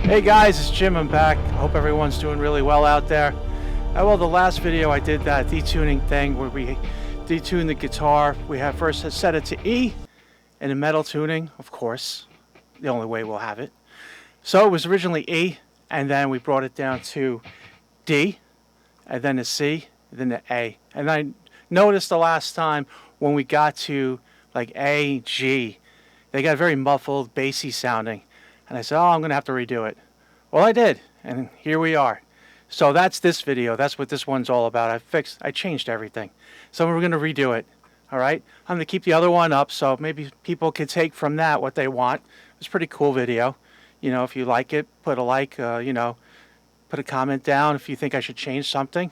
Hey guys, it's Jim. I'm back. I hope everyone's doing really well out there. Well, the last video I did that detuning thing where we detuned the guitar. We have first set it to E in a metal tuning, of course. The only way we'll have it. So it was originally E, and then we brought it down to D, and then to C, and then to A. And I noticed the last time when we got to like A, G, they got very muffled, bassy sounding. And I said, oh, I'm going to have to redo it. Well, I did, and here we are. So that's this video. That's what this one's all about. I changed everything. So we're going to redo it, all right? I'm going to keep the other one up, so maybe people can take from that what they want. It's a pretty cool video. You know, if you like it, put a like, you know, put a comment down if you think I should change something.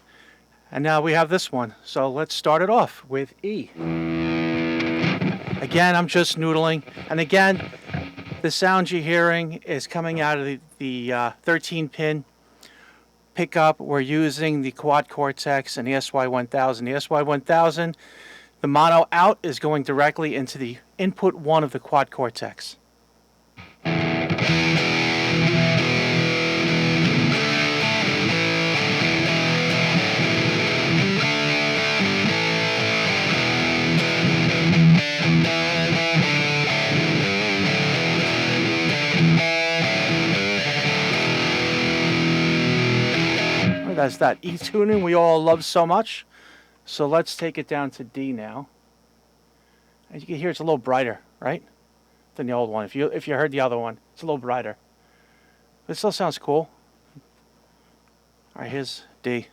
And now we have this one. So let's start it off with E. Again, I'm just noodling. And again, the sound you're hearing is coming out of the 13-pin pickup. We're using the Quad Cortex and the SY-1000. The SY-1000, the mono out is going directly into the input 1 of the Quad Cortex. That's that E tuning we all love so much. So let's take it down to D now. As you can hear, it's a little brighter, right, than the old one. If you heard the other one, it's a little brighter. But it still sounds cool. All right, here's D.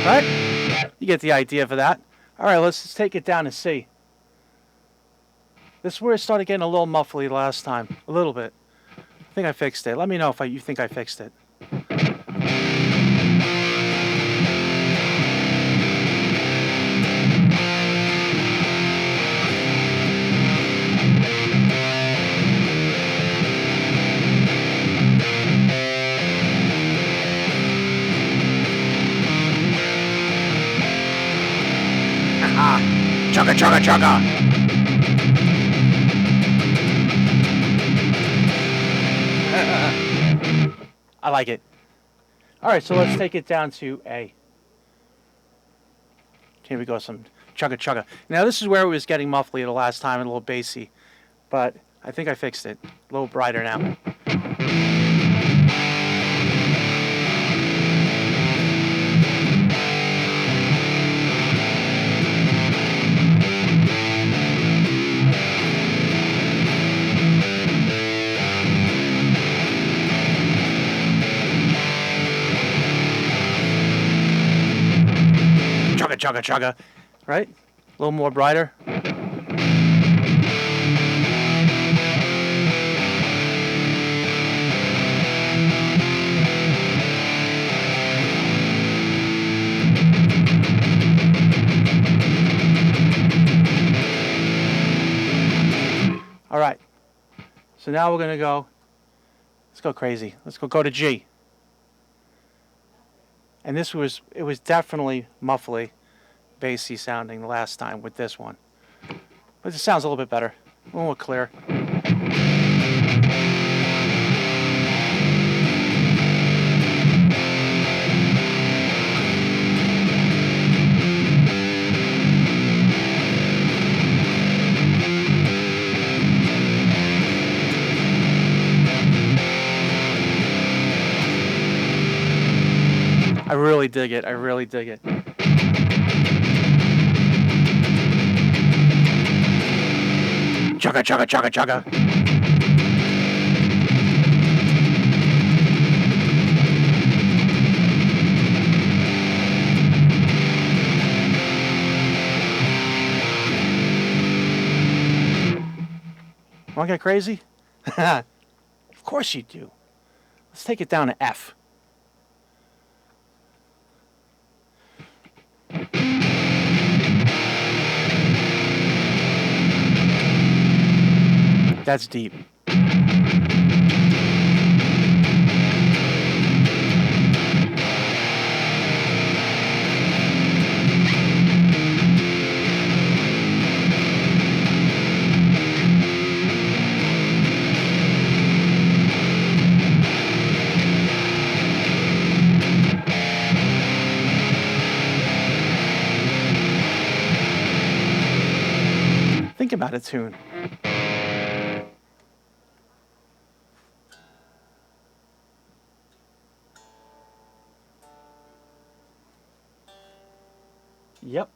Right? You get the idea for that. All right, let's just take it down to C. This is where it started getting a little muffly last time. A little bit. I think I fixed it. Let me know if you think I fixed it. Chugga, chugga, chugga. I like it. All right, so let's take it down to A. Here we go, some chugga, chugga. Now, this is where it was getting muffly the last time and a little bassy, but I think I fixed it. A little brighter now. Chugga, chugga, right? A little more brighter. All right. So now we're going to go, let's go crazy. Let's go to G. And it was definitely muffly, bassy sounding the last time with this one. But it sounds a little bit better, a little more clear. I really dig it. I really dig it. Chugga, chugga, chugga, chugga. Want to get crazy? Of course you do. Let's take it down to F. That's deep. Think about a tune. Yep.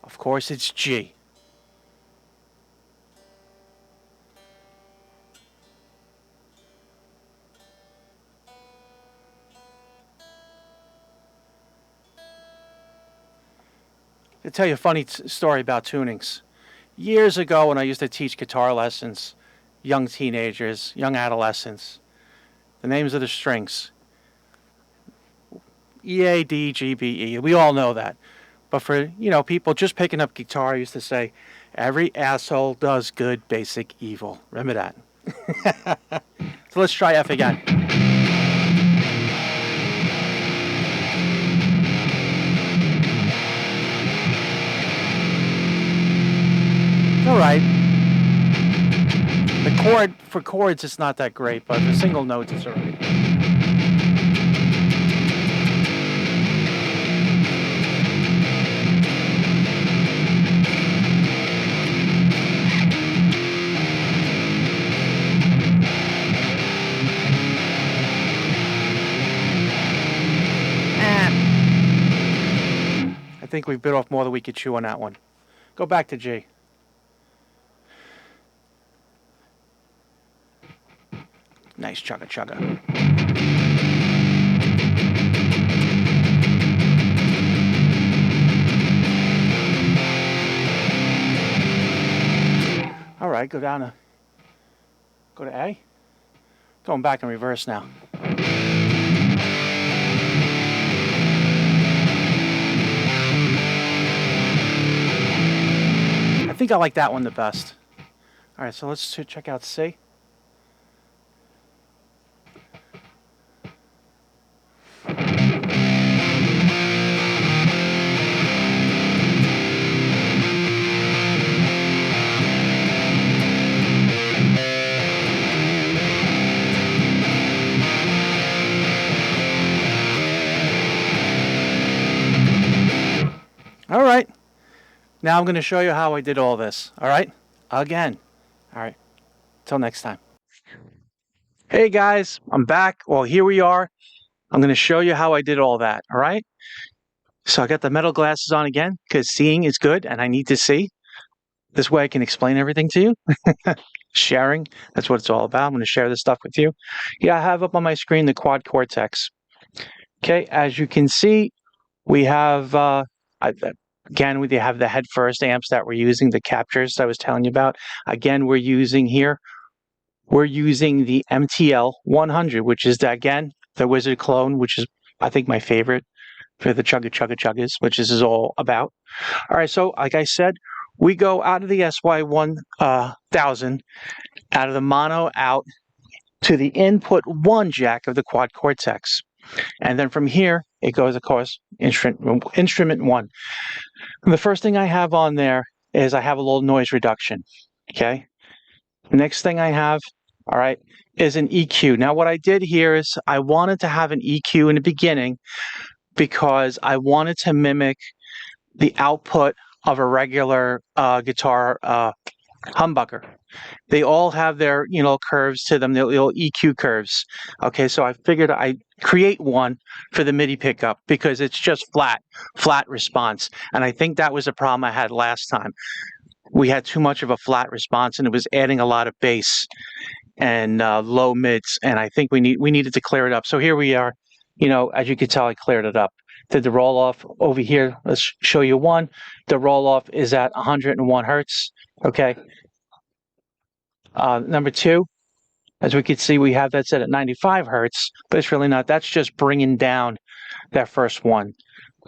Of course it's G. To tell you a funny story about tunings. Years ago when I used to teach guitar lessons, young teenagers, young adolescents, the names of the strings, E, A, D, G, B, E. We all know that. But for, people just picking up guitar, I used to say, every asshole does good, basic, evil. Remember that? So let's try F again. All right. The chord, for chords, it's not that great, but the single notes, it's all right. I think we bit off more than we could chew on that one. Go back to G. Nice chugga chugga. All right, go to A. Going back in reverse now. I think I like that one the best. All right, so let's check out C. All right. Now I'm going to show you how I did all this. All right? Again. All right. Till next time. Hey guys, I'm back. Well, here we are. I'm going to show you how I did all that. All right? So I got the metal glasses on again because seeing is good and I need to see. This way I can explain everything to you. Sharing, that's what it's all about. I'm going to share this stuff with you. Yeah, I have up on my screen the Quad Cortex. Okay, as you can see, we have, again, we have the Headfirst amps that we're using, the captures I was telling you about. Again, we're using the MTL 100, which is, again, the Wizard clone, which is, I think, my favorite for the chugga chugga chuggas, which this is all about. All right, so like I said, we go out of the SY-1000, out of the mono out to the input 1 jack of the Quad Cortex. And then from here, it goes, of course, instrument 1. And the first thing I have on there is I have a little noise reduction, okay? Next thing I have, all right, is an EQ. Now, what I did here is I wanted to have an EQ in the beginning because I wanted to mimic the output of a regular guitar humbucker. They all have their, curves to them, their little EQ curves. Okay, so I figured I'd create one for the MIDI pickup because it's just flat response. And I think that was a problem I had last time. We had too much of a flat response and it was adding a lot of bass and low mids. And I think we needed to clear it up. So here we are, as you can tell, I cleared it up. Did the roll off over here. Let's show you one. The roll off is at 101 Hertz. Okay. Number 2, as we can see, we have that set at 95 Hertz, but it's really not. That's just bringing down that first one.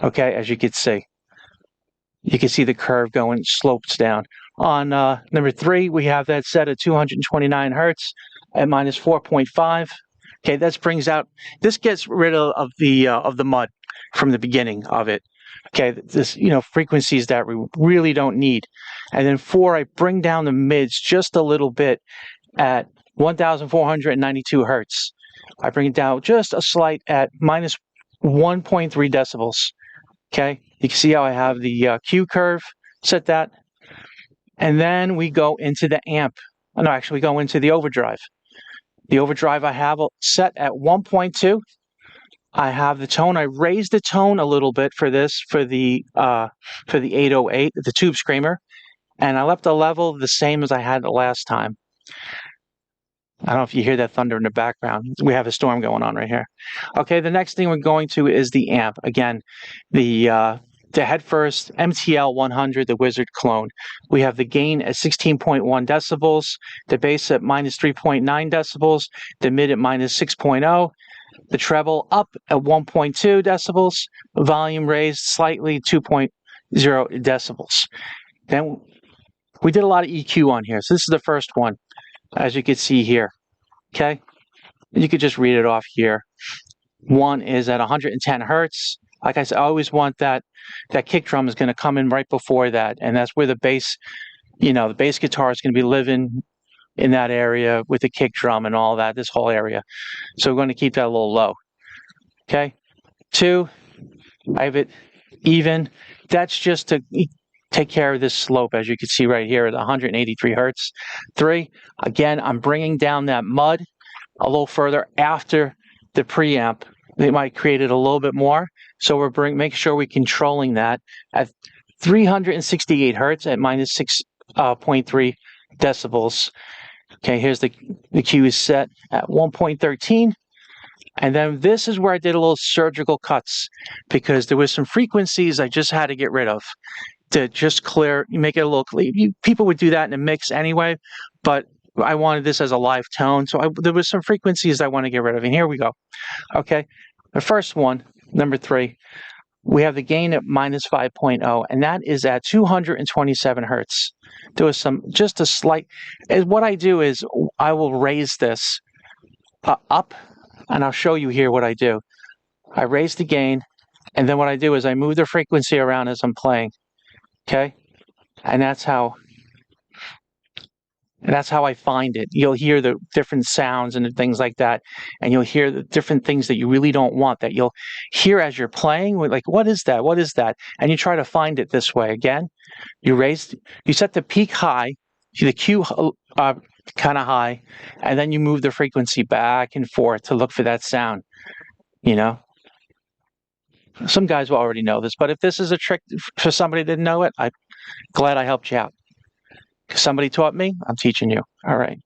Okay, as you can see. You can see the curve going, slopes down. On number 3, we have that set at 229 hertz at minus 4.5. Okay, this gets rid of the mud from the beginning of it. Okay, this, frequencies that we really don't need. And then 4, I bring down the mids just a little bit at 1,492 hertz. I bring it down just a slight at minus 1.3 decibels. Okay, you can see how I have the Q curve set that. And then we go into the amp. No, actually, we go into the overdrive. The overdrive I have set at 1.2. I have the tone. I raised the tone a little bit for this, for the 808, the Tube Screamer, and I left the level the same as I had the last time. I don't know if you hear that thunder in the background. We have a storm going on right here. Okay, the next thing we're going to is the amp. Again, the Headfirst MTL 100, the Wizard clone. We have the gain at 16.1 decibels, the bass at minus 3.9 decibels, the mid at minus 6.0, the treble up at 1.2 decibels, volume raised slightly 2.0 decibels. Then we did a lot of EQ on here. So this is the first one, as you can see here. Okay, you could just read it off here. One is at 110 hertz. Like I said, I always want that kick drum is going to come in right before that, and that's where the bass, the bass guitar is going to be living in that area with the kick drum and all that, this whole area. So we're going to keep that a little low. Okay, 2, I have it even. That's just to take care of this slope, as you can see right here at 183 hertz. 3, again, I'm bringing down that mud a little further after the preamp. They might create it a little bit more. So we're making sure we're controlling that at 368 hertz at minus 6.3 decibels. Okay, here's the Q is set at 1.13. And then this is where I did a little surgical cuts because there was some frequencies I just had to get rid of to just make it a little clean. People would do that in a mix anyway, but I wanted this as a live tone. So there was some frequencies I want to get rid of. And here we go. Okay, the first one, number 3, we have the gain at minus 5.0, and that is at 227 hertz. There was just a slight, what I do is I will raise this up, and I'll show you here what I do. I raise the gain, and then what I do is I move the frequency around as I'm playing. Okay, and that's how I find it. You'll hear the different sounds and things like that, and you'll hear the different things that you really don't want that you'll hear as you're playing. Like, what is that? What is that? And you try to find it this way. Again, you set the peak high, the Q kind of high, and then you move the frequency back and forth to look for that sound. Some guys will already know this, but if this is a trick for somebody that didn't know it, I'm glad I helped you out. Somebody taught me, I'm teaching you. All right.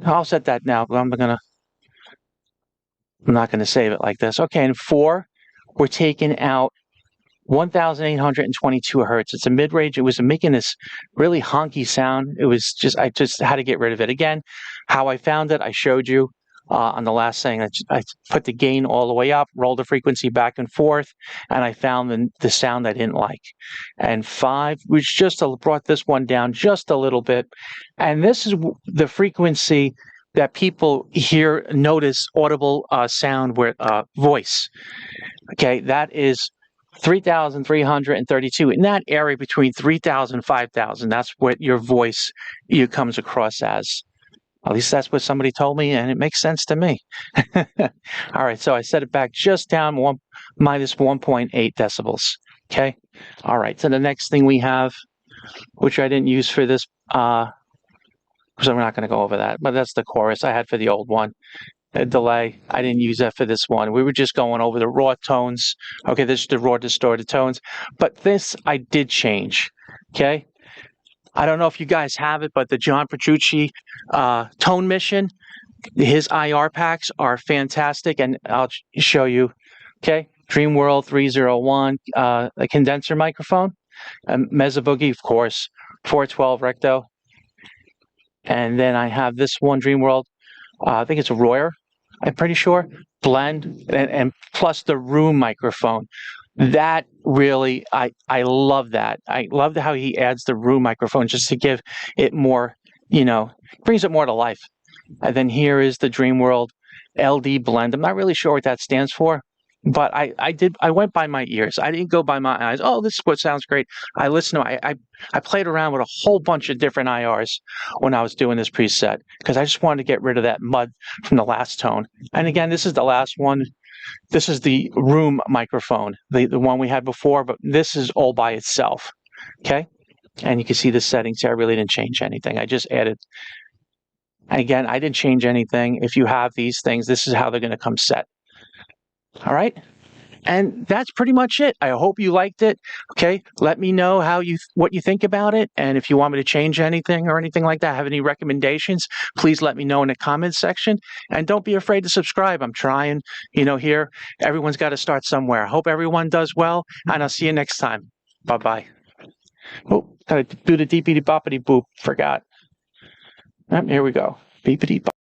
I'll set that now, but I'm not gonna save it like this. Okay, and 4, we're taking out 1,822 hertz. It's a mid-range. It was making this really honky sound. I just had to get rid of it. Again, how I found it, I showed you on the last thing. I put the gain all the way up, rolled the frequency back and forth, and I found the sound I didn't like. And 5, which just brought this one down just a little bit. And this is the frequency that people notice audible sound with voice. Okay, that is 3,332. In that area between 3,000 and 5,000, that's what your voice comes across as. At least that's what somebody told me, and it makes sense to me. All right, so I set it back just down minus 1.8 decibels. Okay. All right, so the next thing we have, which I didn't use for this, because I'm not going to go over that, but that's the chorus I had for the old one. A delay, I didn't use that for this one. We were just going over the raw tones. Okay, this is the raw distorted tones, but this I did change. Okay. I don't know if you guys have it, but the John Petrucci Tone Mission, his IR packs are fantastic, and I'll show you. Okay, Dream World 301, a condenser microphone, Mesa Boogie, of course, 412 Recto, and then I have this one Dream World. I think it's a Royer, I'm pretty sure, blend, and plus the Room microphone. That really, I love that. I love how he adds the room microphone just to give it more, brings it more to life. And then here is the Dream World LD blend. I'm not really sure what that stands for, but I went by my ears. I didn't go by my eyes. Oh, this is what sounds great. I listened to, I played around with a whole bunch of different IRs when I was doing this preset because I just wanted to get rid of that mud from the last tone. And again, this is the last one. This is the room microphone, the one we had before, but this is all by itself. Okay. And you can see the settings here. I really didn't change anything. I just added. Again, I didn't change anything. If you have these things, this is how they're going to come set. All right. And that's pretty much it. I hope you liked it. Okay. Let me know what you think about it. And if you want me to change anything or anything like that, have any recommendations, please let me know in the comments section. And don't be afraid to subscribe. I'm trying, here, everyone's got to start somewhere. I hope everyone does well, and I'll see you next time. Bye-bye. Oh, gotta do the deepity boppity boop. Forgot. Here we go. Beepity bop.